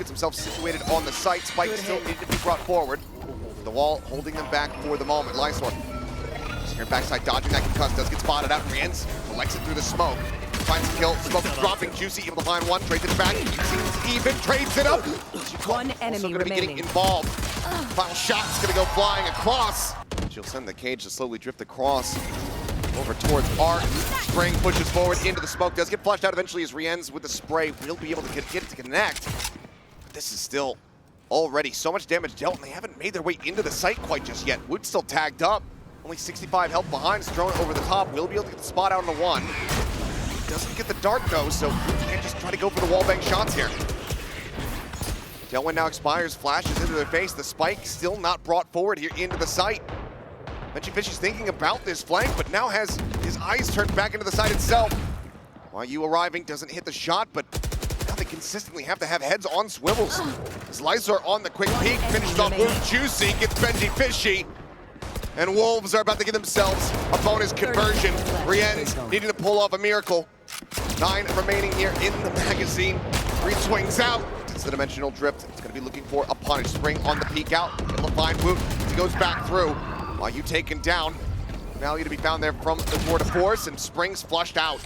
Gets himself situated on the site. Spike still needed to be brought forward. The wall holding them back for the moment. Lysor here backside dodging that concuss. Does get spotted out. Rienz collects it through the smoke. Finds a kill. Smoke is dropping. Juicy able to find one. Trades it back. Seems even. Trades it up. One enemy also going to be getting remaining. involved. Final shot's going to go flying across. She'll send the cage to slowly drift across over towards Art. Spring pushes forward into the smoke. Does get flushed out eventually as Rienz with the spray will be able to get it to connect. But this is still already so much damage dealt, and they haven't made their way into the site quite just yet. Wood's still tagged up. Only 65 health behind. Is thrown over the top. Will be able to get the spot out on the one. Doesn't get the dart though, so Wood can't just try to go for the wallbang shots here. Tailwind now expires, flashes into their face. The spike still not brought forward here into the site. Fishy's thinking about this flank, but now has his eyes turned back into the site itself. While you arriving doesn't hit the shot, but now they consistently have to have heads on swivels. As Lysor on the quick peek, finishes off with Juicy, gets Fishy. And Wolves are about to get themselves a bonus conversion. Rienz needing to pull off a miracle. 9 remaining here in the magazine. 3 swings out. It's the dimensional drift. It's going to be looking for a punish. Spring on the peek out. It'll find Woot. He goes back through. While you taken down. Value to be found there from the tour de force, and Spring's flushed out.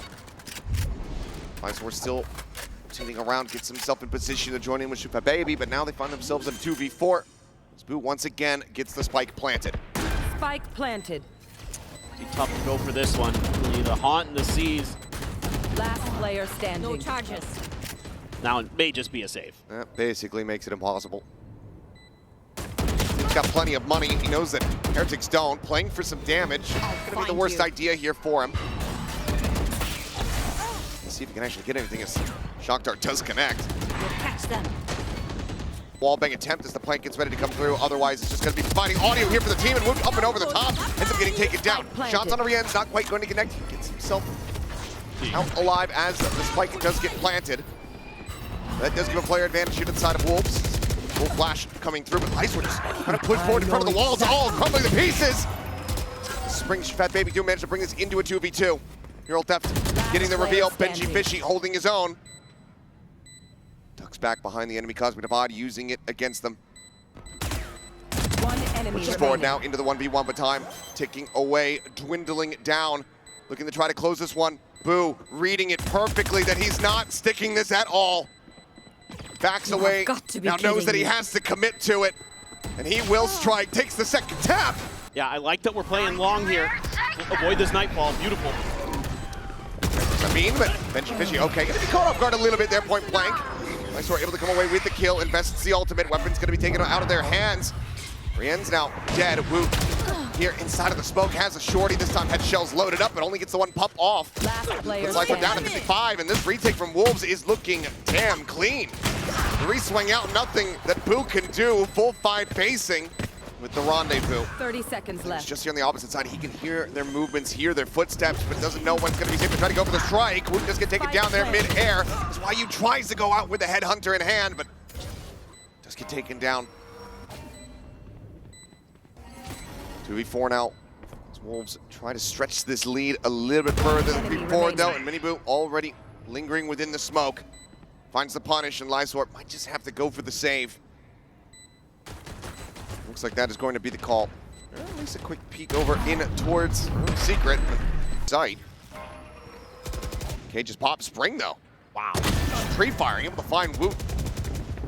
Lysor still tuning around, gets himself in position to join in with Shupa Baby, but now they find themselves in 2v4. Boo once again gets the spike planted. Spike planted. Be tough to go for this one. Really the haunt and the seas. Last player standing. No charges. Now it may just be a save. That basically makes it impossible. He's got plenty of money. He knows that Heretics don't. Playing for some damage. Gonna be the worst idea here for him. Let's see if he can actually get anything as Shock Dart does connect. We'll catch them. Wallbang attempt as the plank gets ready to come through. Otherwise, it's just going to be providing audio here for the team, and Wood up and over the top. Ends up getting taken down. Shots on the Rienz, not quite going to connect. He gets himself out alive as the spike does get planted. That does give a player advantage here to the side of Wolves. Full flash coming through, but Lysor just kind of push forward in front of the walls, all crumbling to pieces. Spring Fat Baby do manage to bring this into a 2v2. Hero Theft getting the reveal. Fishy holding his own. Ducks back behind the enemy Cosmic Divide, using it against them. One enemy Pushes forward now into the 1v1, but time ticking away, dwindling down. Looking to try to close this one. Boo reading it perfectly that he's not sticking this at all. Backs away, now knows that he has to commit to it. And he will strike, takes the second tap. Yeah, I like that we're playing long here. Avoid this nightfall, beautiful. I mean, but Fishy, okay, gonna be caught off guard a little bit there, point blank. Lysor able to come away with the kill, invests the ultimate. Weapon's gonna be taken out of their hands. Rienz now dead. Woot here inside of the smoke has a shorty. This time had shells loaded up, but only gets the one pump off. Looks like we're down at 55, and this retake from Wolves is looking damn clean. The re-swing out, nothing that Boo can do. Full 5 pacing with the rendezvous. 30 seconds left. He's just here on the opposite side. He can hear their movements, hear their footsteps, but doesn't know when's going to be safe to try to go for the strike. Woot just get taken down there mid-air. That's why you tries to go out with the headhunter in hand, but just get taken down. 2v4 now. As Wolves try to stretch this lead a little bit further than before, though, and Miniboo already lingering within the smoke. Finds the punish, and Lysor might just have to go for the save. Looks like that is going to be the call. Or at least a quick peek over in towards Secret. Sight. Cages pop Spring, though. Wow. Pre-firing, able to find Woot.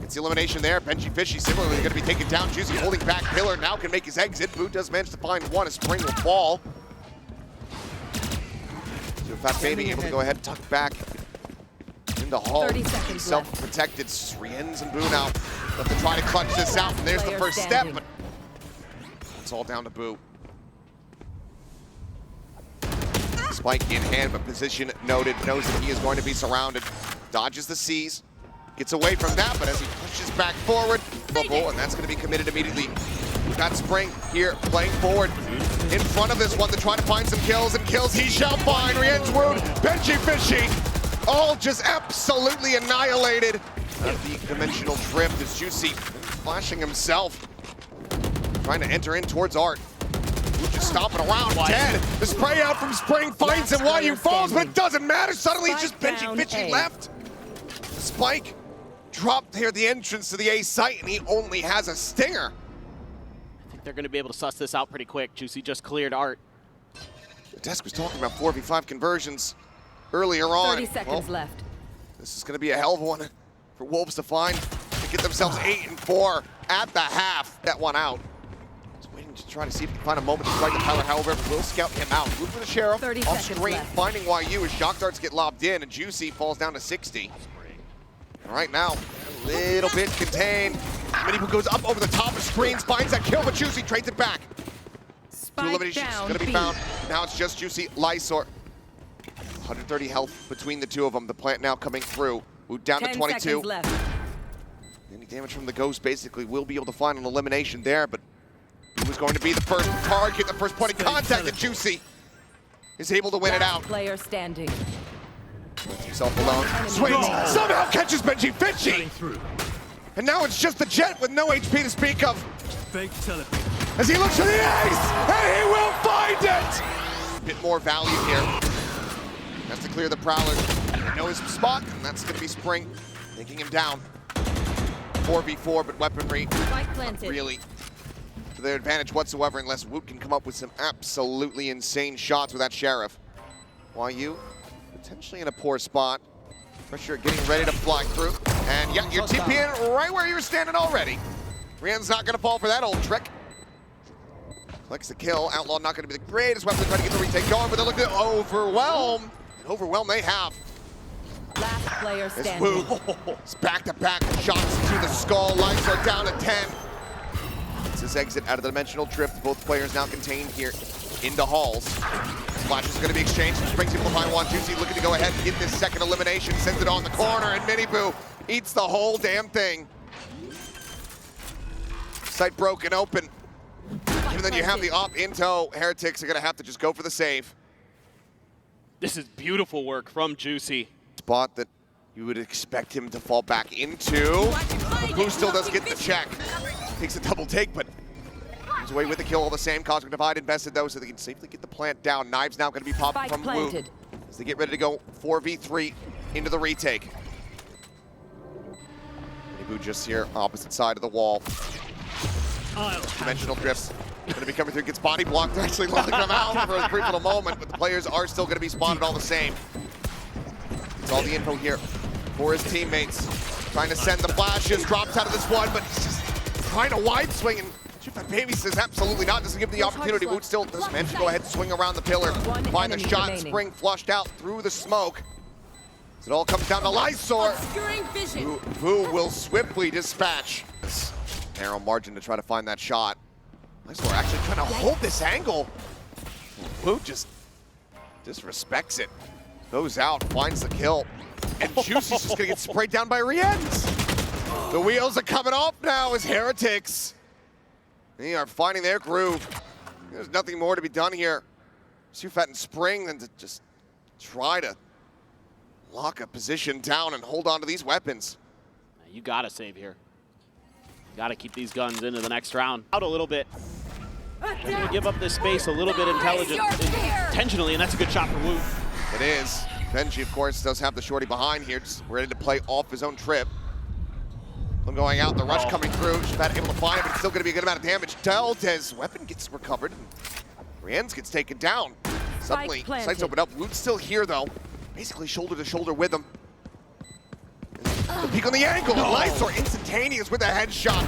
Gets the elimination there. Fishy similarly going to be taken down. Juicy holding back. Pillar now can make his exit. Boot does manage to find one. A Spring will fall. So Fat Baby able to go ahead and tuck back into Hall. Self-protected. Rienz and Boo now have to try to clutch this out. And there's the first step, but it's all down to Boo. Spike in hand, but position noted. Knows that he is going to be surrounded. Dodges the C's. Gets away from that, but as he pushes back forward, bubble, and that's going to be committed immediately. We've got Spring here playing forward in front of this one to try to find some kills, and kills he shall find. Rienz Wood, Fishy, all just absolutely annihilated. The dimensional drift is Juicy flashing himself, trying to enter in towards Art. Wood just stomping around, dead. The spray out from Spring finds him while you falls, but it doesn't matter. Suddenly it's just Fishy left. The spike dropped here at the entrance to the A site, and he only has a stinger. I think they're going to be able to suss this out pretty quick. Juicy just cleared Art. The desk was talking about 4v5 conversions earlier on. 30 seconds left. This is going to be a hell of a one for Wolves to find, to get themselves 8-4 at the half. That one out. Just waiting to try to see if he can find a moment to strike the power. However, will scout him out. Move for the Sheriff. 30 off seconds screen, left. finding YU as shock darts get lobbed in, and Juicy falls down to 60. And right now, a little bit contained. Minibu goes up over the top of screens, finds that kill, but Juicy trades it back. Two Spike eliminations down going to be B. found. Now it's just Juicy, Lysor. 130 health between the two of them. The plant now coming through. Woot down to 10 22. seconds left. Any damage from the Ghost basically will be able to find an elimination there, but he was going to be the first target, the first point of contact, and Juicy is able to win it Last out. player standing. Puts himself alone. Swings, somehow catches Benji Finchie. And now it's just the Jet with no HP to speak of. Fake teleport. As he looks for the ace, and he will find it! A bit more value here. Has to clear the Prowler. They know his spot, and that's going to be Spring, taking him down. 4v4, but weaponry Spike not planted. really to their advantage whatsoever unless Woot can come up with some absolutely insane shots with that Sheriff. YU potentially in a poor spot. Pressure getting ready to fly through. And yeah, you're TPing right where you were standing already. Rian's not going to fall for that old trick. Collects the kill. Outlaw not going to be the greatest weapon trying to get the retake going, but they're looking at Overwhelm. And Overwhelm they have. Last player It's standing. Woot. It's back-to-back shots to the skull. Lights are down to 10. It's his exit out of the dimensional drift. Both players now contained here into halls. Splash is going to be exchanged. Springs it behind one. Juicy looking to go ahead and get this second elimination. Sends it on the corner, and Miniboo eats the whole damn thing. Site broken open. And then you have the op in tow. Heretics are going to have to just go for the save. This is beautiful work from Juicy. Spot that you would expect him to fall back into. Who still does get the check. Takes a double take, but comes away with the kill all the same. Cosmic Divide invested though, so they can safely get the plant down. Knives now going to be popping Spike from planted. Woot as they get ready to go 4v3 into the retake. Miniboo just here, opposite side of the wall. Dimensional drifts. Going to be coming through, gets body blocked. They're actually letting them out for a brief little moment, but the players are still going to be spotted all the same. It's all the info here for his teammates. Trying to send the flashes, drops out of this one, but he's just trying to wide swing, and Baby says absolutely not. Doesn't give the opportunity. Woot still does manage to go ahead and swing around the pillar. Find the shot, remaining. Spring flushed out through the smoke. It all comes down to Lysor, who will swiftly dispatch. This narrow margin to try to find that shot. Lysor actually trying to hold this angle. Woot just disrespects it. Goes out, finds the kill. And Juicy's just gonna get sprayed down by Rienz. The wheels are coming off now as Heretics. They are finding their groove. There's nothing more to be done here. Sufat and Spring than to just try to lock a position down and hold on to these weapons. You gotta save here. You gotta keep these guns into the next round. Out a little bit. They're gonna give up this space a little bit intentionally, and that's a good shot for Woot. It is. Benji, of course, does have the shorty behind here, just ready to play off his own trip. Him going out, the rush coming through. Shabbat able to find it, but it's still going to be a good amount of damage. Delta's weapon gets recovered. Rienz gets taken down. Suddenly, sights open up. Woot's still here, though. Basically shoulder to shoulder with him. The peek on the angle. Lysor instantaneous with a headshot.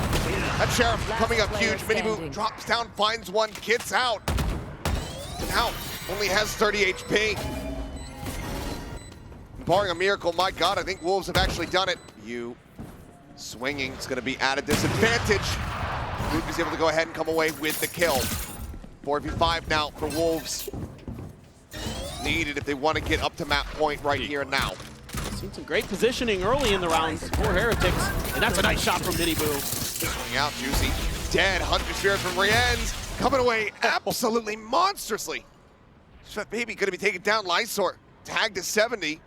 That Sheriff coming up huge. Miniboo drops down, finds one, gets out. Now, only has 30 HP. Barring a miracle, my God, I think Wolves have actually done it. You swinging is going to be at a disadvantage. Woot is able to go ahead and come away with the kill. 4v5 now for Wolves. Needed if they want to get up to map point right here and now. Seen some great positioning early in the rounds for Heretics, and that's a nice shot from Miniboo. Swing out, Juicy. Dead. Hunter Spirit from Rienz. Coming away absolutely monstrously. Sweat Baby going to be taken down. Lysor tagged to 70.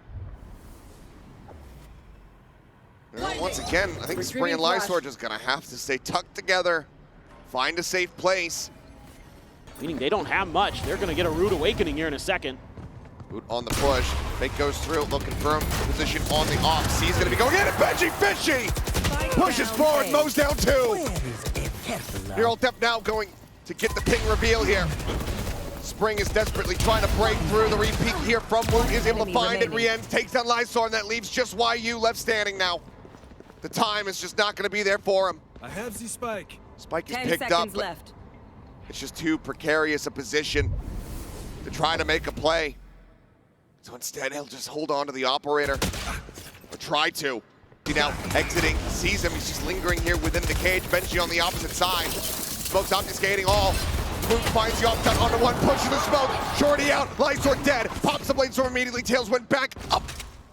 Once again, I think Spring and Lysor are just going to have to stay tucked together, find a safe place. Meaning they don't have much. They're going to get a rude awakening here in a second. Boot on the push. Fake goes through. They'll confirm the position on the off. C's going to be going in. And Benji Fishy pushes forward. Mows down 2. Neural Depth now going to get the ping reveal here. Spring is desperately trying to break through. The repeat here from Woot is able to find it. Rienz takes down Lysor, and that leaves just YU left standing now. The time is just not going to be there for him. I have the spike. Spike is 10 picked up. seconds left. It's just too precarious a position to try to make a play. So instead, he'll just hold on to the operator, or try to. He now exiting, sees him. He's just lingering here within the cage. Benji on the opposite side. Smoke's obfuscating all. Moot finds the off-cut onto one, pushes the smoke. Shorty out, Lysor dead. Pops the blade storm immediately. Tails went back up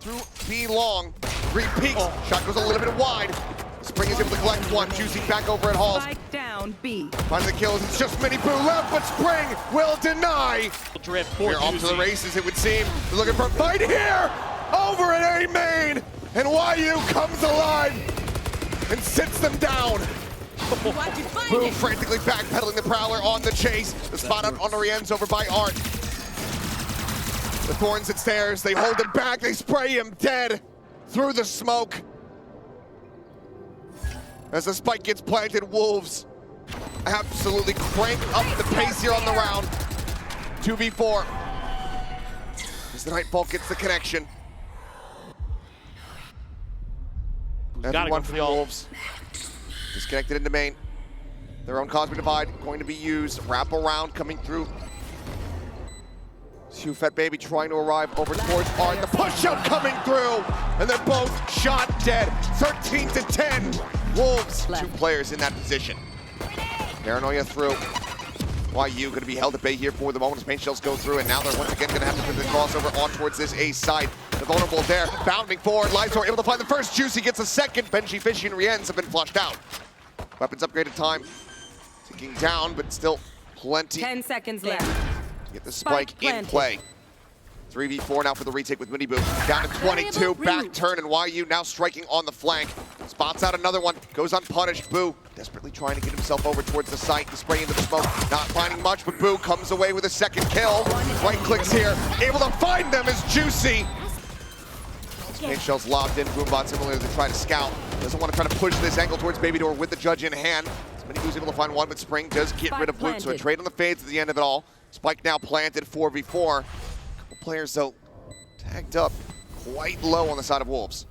through B long. Repeats. Shot goes a little bit wide. Spring is able to collect one. Juicy back over at Halls. Spike down B. Finds the kills. It's just Mini Boo left, but Spring will deny. Drift for They're off to the Juicy. races, it would seem. They're looking for a fight here. Over at A main. And YU comes alive and sits them down. Boo frantically backpedaling the Prowler on the chase. The spot out on Rienz over by Art. The Thorns at stairs. They hold him back. They spray him dead through the smoke. As the spike gets planted, Wolves absolutely crank up the pace here on the round. 2v4. As the Nightfall gets the connection. Everyone from the Wolves. Disconnected into main. Their own Cosmic Divide going to be used. Wrap around coming through. Fat Baby trying to arrive over towards Art. The push out coming through. And they're both shot dead. 13 to 10. Wolves, 2 players in that position. Paranoia through. YU going to be held at bay here for the moment as paint shells go through, and now they're once again going to have to put the crossover on towards this A side. The vulnerable there, bounding forward. Lysor able to find the first. Juicy gets a second. Benji, Fishy, and Rienz have been flushed out. Weapons upgraded time. Ticking down, but still plenty. 10 seconds left. To get the spike in play. 3v4 now for the retake with Mini Boo. Down to 22, back turn, and YU now striking on the flank. Spots out another one, goes unpunished. Boo desperately trying to get himself over towards the site to spray into the smoke. Not finding much, but Boo comes away with a second kill. Right clicks here, able to find them is Juicy. Paint shells lobbed in, Boombot similarly to try to scout. Doesn't want to try to push this angle towards Baby Door with the judge in hand. Mini Boo's able to find one, but Spring does get rid of Blue, so a trade on the fades at the end of it all. Spike now planted, 4v4. Players, though, tagged up quite low on the side of Wolves.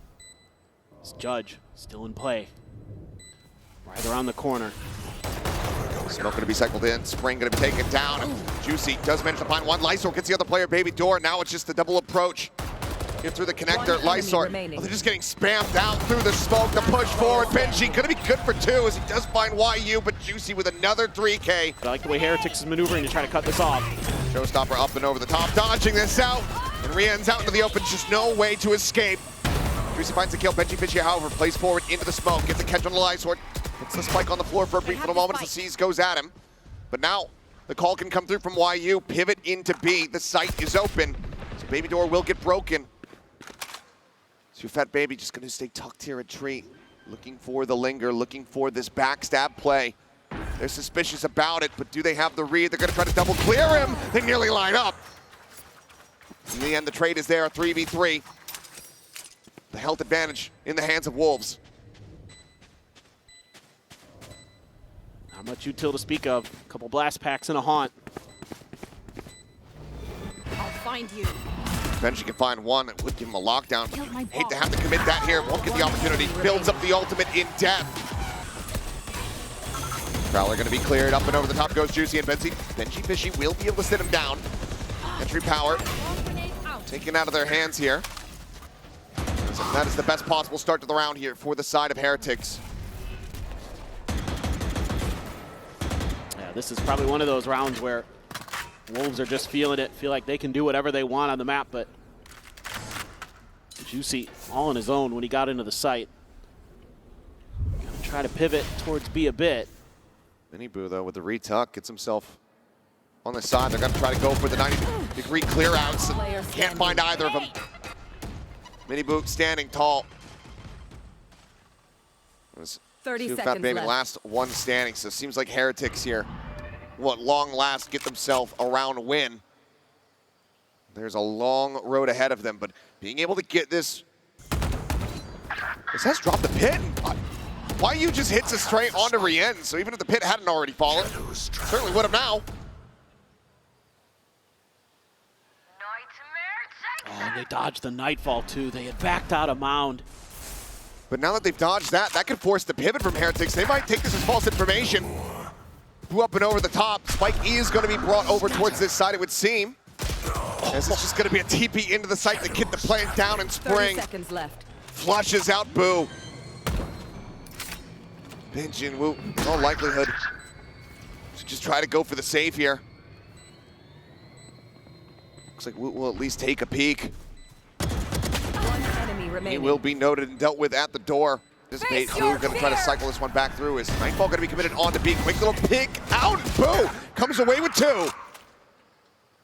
This Judge still in play. Right around the corner. Smoke going to be cycled in. Spring going to be taken down. Juicy does manage to find one. Lysor gets the other player, Baby Door. Now it's just the double approach. Get through the connector. Lysor, they're just getting spammed out through the smoke. The push forward. Benji going to be good for 2 as he does find YU, but Juicy with another 3K. I like the way Heretics is maneuvering to try to cut this off. Showstopper up and over the top, dodging this out. And Rienz out into the open, just no way to escape. Juicy finds the kill. Benji Fishy, however, plays forward into the smoke. Gets a catch on the Lysor. Puts the spike on the floor for a brief little moment as the C's goes at him. But now the call can come through from YU. Pivot into B. The site is open. So Baby Door will get broken. So Fat Baby just going to stay tucked here at tree. Looking for the linger, looking for this backstab play. They're suspicious about it, but do they have the read? They're going to try to double clear him. They nearly line up. In the end, the trade is there, a 3v3. The health advantage in the hands of Wolves. Not much util to speak of. A couple blast packs and a haunt. I'll find you. Benji can find one. It would give him a lockdown. Hate to have to commit that here. Won't get the opportunity. Builds up the ultimate in depth. Prowler going to be cleared. Up and over the top goes Juicy and Benji. Benji Fishy will be able to sit him down. Entry power taken out of their hands here. So that is the best possible start to the round here for the side of Heretics. Yeah, this is probably one of those rounds where Wolves are just feeling it, feel like they can do whatever they want on the map, but Juicy all on his own when he got into the site. Gonna try to pivot towards B a bit. Mini Boo, though, with the retuck, gets himself on the side. They're going to try to go for the 90-degree clear outs. Can't find either of them. Mini Boo standing tall. 30 Fat seconds Baby left. last one standing, so it seems like Heretics here, long last, get themselves a round win. There's a long road ahead of them, but being able to get this... This has dropped the pit. Why you just hits it straight onto Rien, so even if the pit hadn't already fallen, certainly would have now. Oh, and they dodged the Nightfall too. They had backed out a mound. But now that they've dodged that, that could force the pivot from Heretics. They might take this as false information. Blew up and over the top. Spike is going to be brought over towards this side, it would seem. As it's just going to be a TP into the site to get the plant down and Spring. 30 seconds left. Flushes out Boo. Benji and Wu, in all likelihood, should just try to go for the save here. Looks like Wu will at least take a peek. One enemy remaining. He will be noted and dealt with at the door. Anticipate Wu going to try to cycle this one back through. Is Nightfall going to be committed onto B? Quick little pick out. Boo comes away with 2.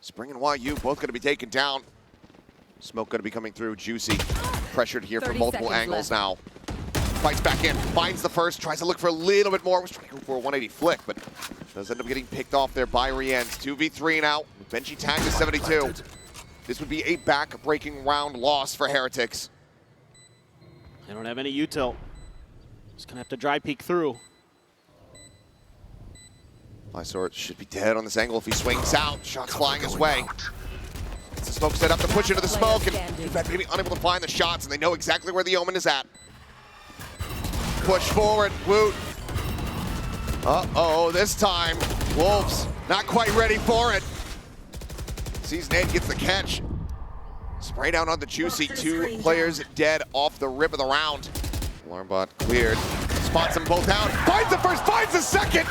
Spring and YU both going to be taken down. Smoke going to be coming through. Juicy pressured here from multiple angles now. Fights back in, finds the first, tries to look for a little bit more. Was trying to go for a 180 flick, but does end up getting picked off there by Rienz. 2v3 now. Benji tagged to 72. This would be a back-breaking round loss for Heretics. They don't have any util. Just gonna have to dry peek through. Lysort should be dead on this angle if he swings out. Shots flying his way. It's the smoke set up to push into the smoke, and maybe unable to find the shots, and they know exactly where the Omen is at. Push forward, Woot. Uh-oh, this time, Wolves not quite ready for it. Sees Nate gets the catch. Spray down on the Juicy, 2 players dead off the rip of the round. Alarm bot cleared, spots them both out, finds the first, finds the second.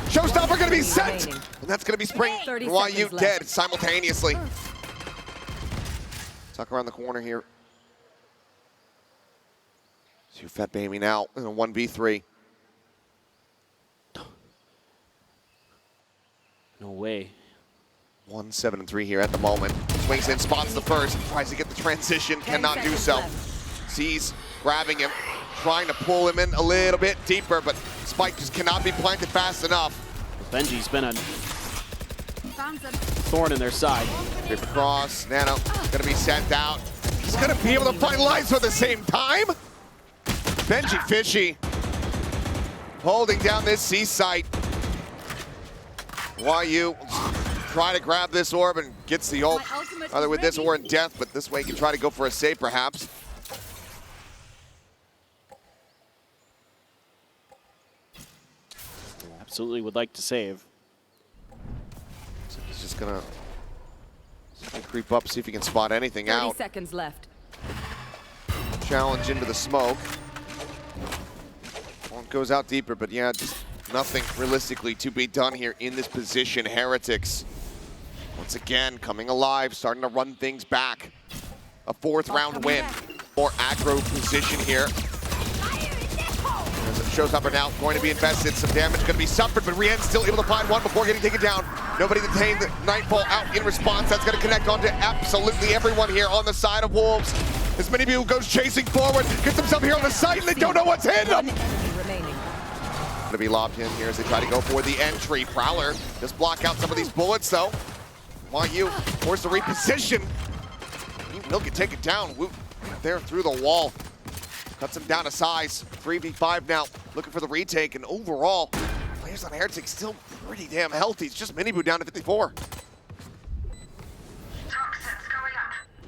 Showstopper gonna be sent, and that's gonna be Spring and YU dead simultaneously. Tuck around the corner here. Two Fat Baby now in a 1v3. No way. 1-7-3 here at the moment. Swings in, spots the first, tries to get the transition, cannot do so. Sees grabbing him, trying to pull him in a little bit deeper, but Spike just cannot be planted fast enough. Benji's been a thorn in their side. Rip across, Nano gonna be sent out. He's gonna be able to find lives at the same time. Benji Fishy holding down this C site. YU try to grab this orb and gets the ult, either with this or in death, but this way he can try to go for a save perhaps. Absolutely would like to save. So he's just gonna creep up, see if he can spot anything 30 out. seconds left. Challenge into the smoke. One goes out deeper, but yeah, just nothing realistically to be done here in this position. Heretics, once again, coming alive, starting to run things back. A 4th round win. More aggro position here. Showstopper now going to be invested. Some damage going to be suffered, but Rien's still able to find one before getting taken down. Nobody detained. The Nightfall out in response. That's going to connect onto absolutely everyone here on the side of Wolves. As many people goes chasing forward, gets himself here on the site, and they don't know what's hitting him. Going to be lobbed in here as they try to go for the entry. Prowler just block out some of these bullets, though. YU forced to reposition. He'll get taken down. Woot there through the wall. Cuts him down to size. 3v5 now, looking for the retake, and overall, players on Heretics still pretty damn healthy. It's just Miniboo down to 54.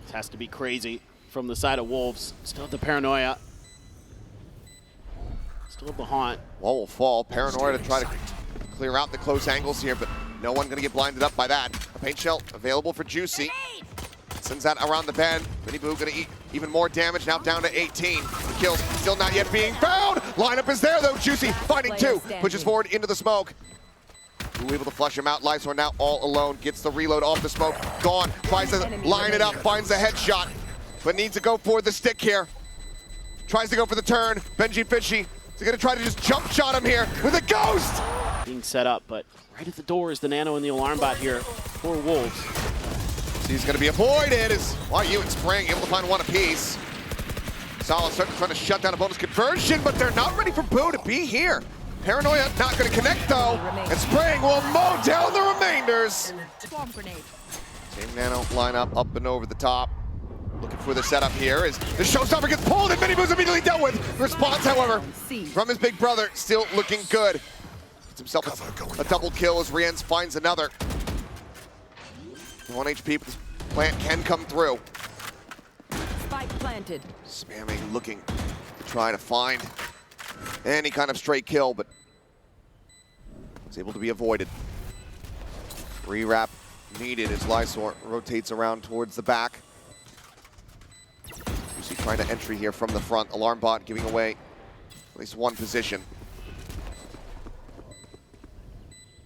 This has to be crazy from the side of Wolves. Still have the paranoia. Still have the haunt. Wall will fall. Paranoia to try to clear out the close angles here, but no one gonna get blinded up by that. A paint shell available for Juicy. Sends that around the bend. Miniboo gonna eat even more damage, now down to 18. Kills still not yet being found. Lineup is there though. Juicy finding 2. Pushes forward into the smoke. Who able to flush him out. Lysor now all alone. Gets the reload off the smoke. Gone. Tries to line it up. Finds the headshot. But needs to go for the stick here. Tries to go for the turn. Benji Fishy is gonna try to just jump shot him here with a ghost. Being set up, but right at the door is the Nano and the alarm bot here for Wolves. He's going to be avoided as YU and Spring able to find one apiece. Solid starting trying to shut down a bonus conversion, but they're not ready for Boo to be here. Paranoia not going to connect though, and Spring will mow down the remainders. Same Nano lineup up and over the top. Looking for the setup here as the showstopper gets pulled and Minibu's immediately dealt with. Response, however, from his big brother, still looking good. Gets himself a double kill as Rienz finds another. 1 HP, but this plant can come through. Spike planted. Spamming, looking to try to find any kind of straight kill, but was able to be avoided. Rewrap needed as Lysor rotates around towards the back. Usually trying to entry here from the front. Alarm bot giving away at least one position.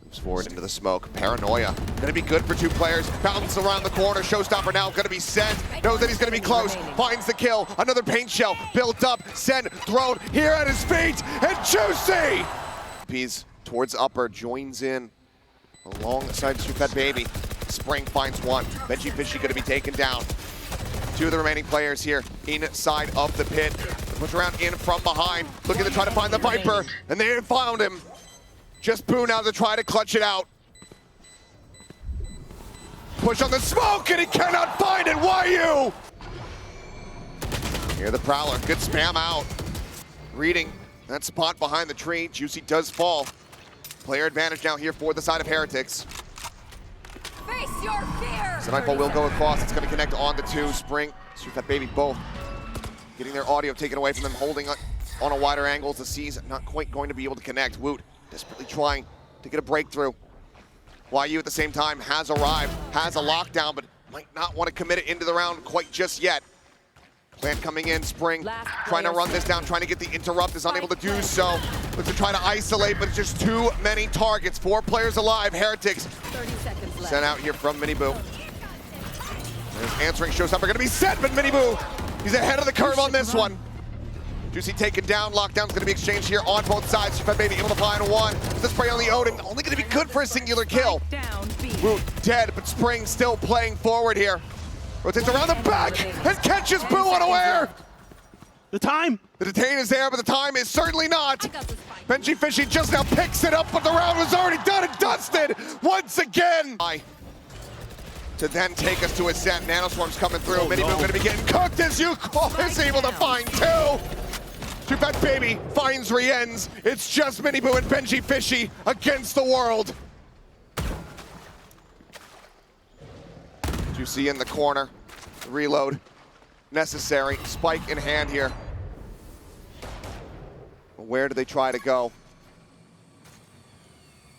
Moves forward into the smoke. Paranoia. Gonna be good for two players. Bounce around the corner. Showstopper now gonna be sent. Knows that he's gonna be close. Finds the kill. Another paint shell built up. Sent, thrown here at his feet. And Juicy! He's towards upper. Joins in alongside Stupid Baby. Spring finds one. Benji Fishy gonna be taken down. Two of the remaining players here inside of the pit. Push around in from behind, looking to try to find the Viper, and they found him. Just Boo now to try to clutch it out. Push on the smoke, and he cannot find it. Why you? Here the Prowler, good spam out. Reading that spot behind the tree. Juicy does fall. Player advantage now here for the side of Heretics. Face your fear! So Nightfall will go across. It's going to connect on the two. Spring, Stupid Baby both getting their audio taken away from them, holding on a wider angle. The C's not quite going to be able to connect. Woot desperately trying to get a breakthrough. YU at the same time has arrived, has a lockdown, but might not want to commit it into the round quite just yet. Plant coming in, Spring trying to run this down, trying to get the interrupt, is unable to do so. Looks to try to isolate, but it's just too many targets. 4 players alive. Heretics 30 seconds left. sent out here from Miniboo. There's answering showstopper going to be set, but Miniboo, he's ahead of the curve on this one. Juicy taken down. Lockdown's going to be exchanged here on both sides. Stupid Baby able to find one. The spray on the Odin, only going to be good for a singular kill. Woot dead, but Spring still playing forward here. Rotates around the back and catches Boo unaware. The time. The detain is there, but the time is certainly not. Benji Fishy just now picks it up, but the round was already done and dusted once again. To then take us to Ascent. Nanoswarm's coming through. Miniboo going to be getting cooked as Yuko is able to find 2. Stupid Baby finds Rienz. It's just Miniboo and Benji Fishy against the world. Juicy in the corner. Reload necessary. Spike in hand here. Where do they try to go?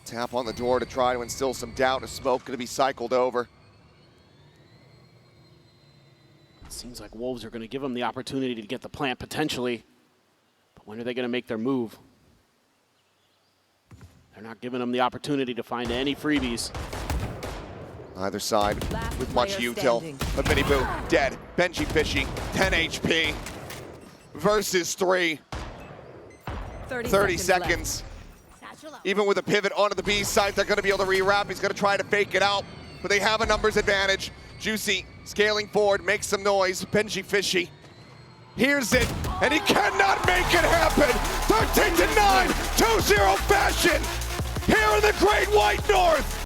Tap on the door to try to instill some doubt. A smoke going to be cycled over. It seems like Wolves are going to give them the opportunity to get the plant potentially. But when are they going to make their move? They're not giving them the opportunity to find any freebies. Either side with much util, but Miniboo dead. Benji Fishy, 10 HP versus 3. 30 seconds. Even with a pivot onto the B side, they're going to be able to rewrap. He's going to try to fake it out, but they have a numbers advantage. Juicy scaling forward, makes some noise. Benji Fishy hears it, and he cannot make it happen. 13-9, 2-0 fashion here in the Great White North.